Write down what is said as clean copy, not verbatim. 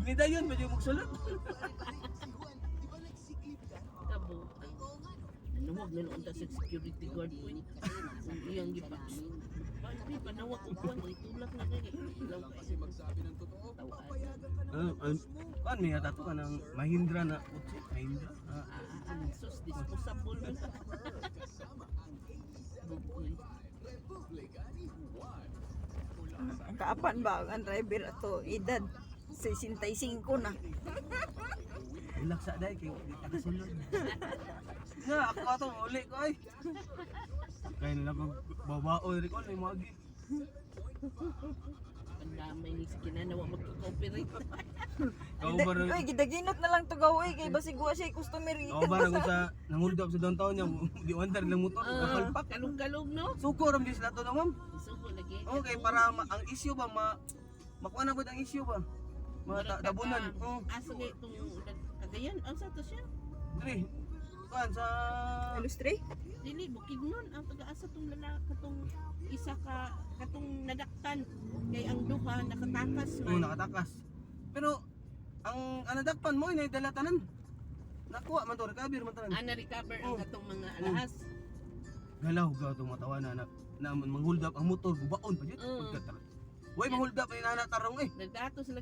Ni dayon ba yung magsulod? Kabutan. Nanuwag na noon ta sa security guard po. Kung iyang gipax. Pati panawag ko kuwan, itulak na gani. Ilaw kasi magsabi ng totoo. Kan may atato ka ng Mahindra na kotse, Mahindra. Sus, disposable man. Bugoy. Ang kaapan ba ang driver ato edad 65 na. Relax sa day kay di ka sulod. Nga ako ato uli ko ay. Kaya na lang babao rin ko ni magi. Pandamay ni kinanawa magko-cooperate. Kau ba rin Uy, gidaginot na lang to gawoy kay basig wa siya customer. kau ba rin sa nangulog sa downtown niya di wonder lang motor kapalpak. Kalog-kalog no? Suko ram di sila to na ma'am. Isugo lagi. Okay para ang issue ba makuha na ba ang issue ba? Mga dabunan. Oh, Asa nga itong Cagayan? Ang sa to siya? dili. Kuan sa Illustre? Dili, Bukidnon. Ang taga-asa tong katong isa katong nadaktan. Kay ang duha nakatakas man. nakatakas. Pero ang anadakpan mo inay dalatanan. Nakuha man to recover man tanan. Na-recover ang katong mga alahas. Galaw ga tong matawa na manghuld up ang motor gubaon pa jud. Mm. Pagkatara. Way manghuld up ni nana tarong eh. Nagdato sila